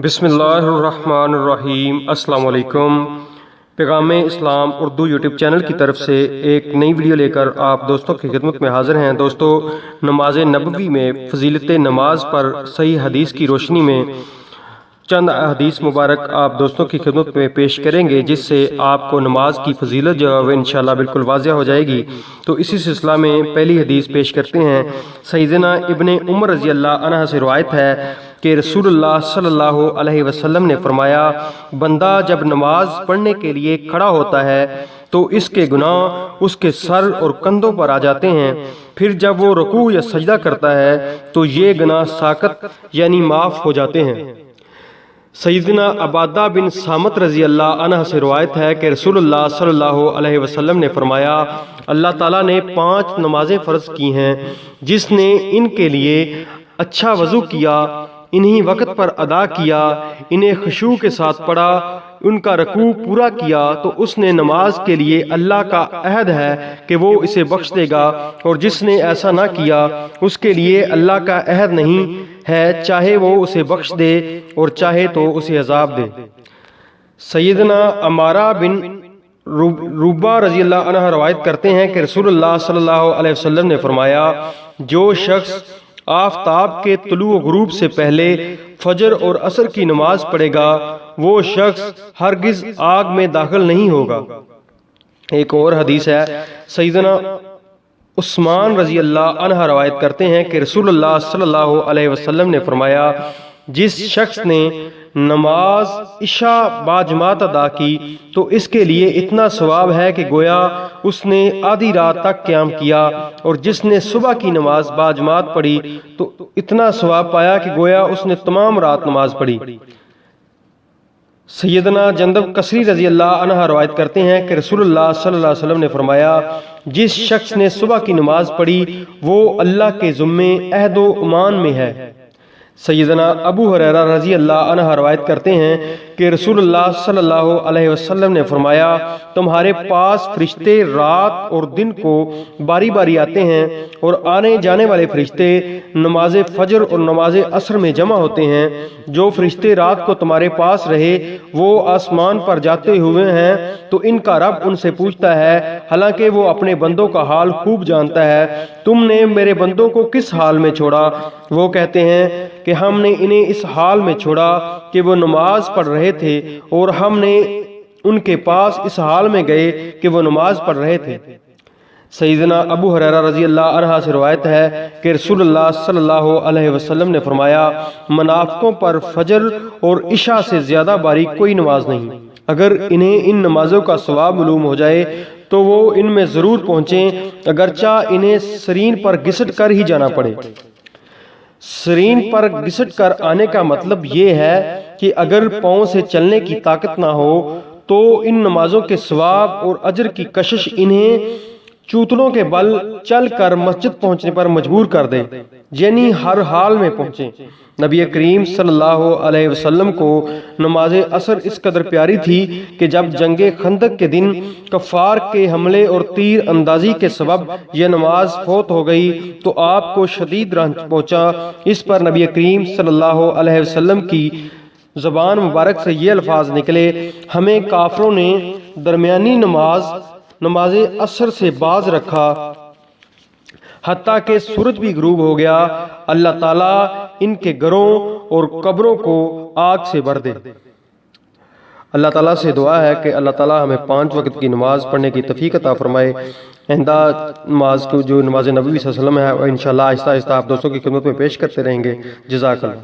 بسم اللہ الرحمن الرحیم۔ السلام علیکم۔ پیغام اسلام اردو یوٹیوب چینل کی طرف سے ایک نئی ویڈیو لے کر آپ دوستوں کی خدمت میں حاضر ہیں۔ دوستو، نماز نبوی میں فضیلت نماز پر صحیح حدیث کی روشنی میں چند حدیث مبارک آپ دوستوں کی خدمت میں پیش کریں گے، جس سے آپ کو نماز کی فضیلت جو ہے انشاءاللہ بالکل واضح ہو جائے گی۔ تو اسی سلسلہ میں پہلی حدیث پیش کرتے ہیں۔ سیدنا ابن عمر رضی اللہ عنہ سے روایت ہے کہ رسول اللہ صلی اللہ علیہ وسلم نے فرمایا، بندہ جب نماز پڑھنے کے لیے کھڑا ہوتا ہے تو اس کے گناہ اس کے سر اور کندھوں پر آ جاتے ہیں، پھر جب وہ رکوع یا سجدہ کرتا ہے تو یہ گناہ ساقط یعنی معاف ہو جاتے ہیں۔ سیدنا عبادہ بن صامت رضی اللہ عنہ سے روایت ہے کہ رسول اللہ صلی اللہ علیہ وسلم نے فرمایا، اللہ تعالیٰ نے 5 نمازیں فرض کی ہیں، جس نے ان کے لیے اچھا وضو کیا، انہی وقت پر ادا کیا، انہیں خشوع کے ساتھ پڑھا، ان کا رکوع پورا کیا، تو اس نے نماز کے لیے اللہ کا عہد ہے کہ وہ اسے بخش دے گا، اور جس نے ایسا نہ کیا اس کے لیے اللہ کا عہد نہیں ہے، چاہے وہ اسے بخش دے اور چاہے تو اسے عذاب دے۔ سیدنا عمارہ بن روبہ رضی اللہ عنہ روایت کرتے ہیں کہ رسول اللہ صلی اللہ علیہ وسلم نے فرمایا، جو شخص آفتاب کے طلوع و غروب سے پہلے فجر اور عصر کی نماز پڑھے گا، وہ شخص ہرگز آگ میں داخل نہیں ہوگا۔ ایک اور حدیث ہے، سیدنا عثمان رضی اللہ عنہ روایت کرتے ہیں کہ رسول اللہ صلی اللہ علیہ وسلم نے فرمایا، جس شخص نے نماز عشاء باجماعت ادا کی تو اس کے لیے اتنا ثواب ہے کہ گویا اس نے آدھی رات تک قیام کیا، اور جس نے صبح کی نماز باجماعت پڑھی تو اتنا ثواب پایا کہ گویا اس نے تمام رات نماز پڑھی۔ سیدنا جندب قصری رضی اللہ عنہ روایت کرتے ہیں کہ رسول اللہ صلی اللہ علیہ وسلم نے فرمایا، جس شخص نے صبح کی نماز پڑھی وہ اللہ کے ذمے عہد و امان میں ہے۔ سیدنا ابو ہریرہ رضی اللہ عنہ روایت کرتے ہیں کہ رسول اللہ صلی اللہ علیہ وسلم نے فرمایا، تمہارے پاس فرشتے رات اور دن کو باری باری آتے ہیں، اور آنے جانے والے فرشتے نماز فجر اور نماز عصر میں جمع ہوتے ہیں۔ جو فرشتے رات کو تمہارے پاس رہے وہ آسمان پر جاتے ہوئے ہیں تو ان کا رب ان سے پوچھتا ہے، حالانکہ وہ اپنے بندوں کا حال خوب جانتا ہے، تم نے میرے بندوں کو کس حال میں چھوڑا؟ وہ کہتے ہیں کہ ہم نے انہیں اس حال میں چھوڑا کہ وہ نماز پڑھ رہے تھے، اور ہم نے ان کے پاس اس حال میں گئے کہ وہ نماز پڑھ رہے تھے۔ سیدنا ابو ہریرہ رضی اللہ عنہ سے روایت ہے کہ رسول اللہ صلی اللہ علیہ وسلم نے فرمایا، منافقوں پر فجر اور عشاء سے زیادہ باریک کوئی نماز نہیں۔ اگر انہیں ان نمازوں کا ثواب معلوم ہو جائے تو وہ ان میں ضرور پہنچیں، اگرچہ انہیں سرین پر گھسٹ کر ہی جانا پڑے۔ سرین پر گھسٹ کر آنے کا مطلب یہ ہے کہ اگر پاؤں سے چلنے کی طاقت نہ ہو تو ان نمازوں کے ثواب اور اجر کی کشش انہیں چوتڑوں کے بل چل کر مسجد پہنچنے پر مجبور کر دے، یعنی ہر حال میں پہنچے۔ نبی کریم صلی اللہ علیہ وسلم کو نماز عصر اس قدر پیاری تھی کہ جب جنگ خندق کے دن کفار کے حملے اور تیر اندازی کے سبب یہ نماز فوت ہو گئی تو آپ کو شدید رنج پہنچا۔ اس پر نبی کریم صلی اللہ علیہ وسلم کی زبان مبارک سے یہ الفاظ نکلے، ہمیں کافروں نے درمیانی نماز عصر سے باز رکھا حتیٰ کہ سورج بھی غروب ہو گیا، اللہ تعالیٰ ان کے گھروں اور قبروں کو آگ سے بھر دے۔ اللہ تعالیٰ سے دعا ہے کہ اللہ تعالیٰ ہمیں 5 وقت کی نماز پڑھنے کی توفیق عطا فرمائے۔ آئندہ نماز کو جو نماز نبوی صلی اللہ علیہ وسلم ہے وہ انشاءاللہ آہستہ آہستہ آپ دوستوں کی خدمت میں پیش کرتے رہیں گے۔ جزاک اللہ۔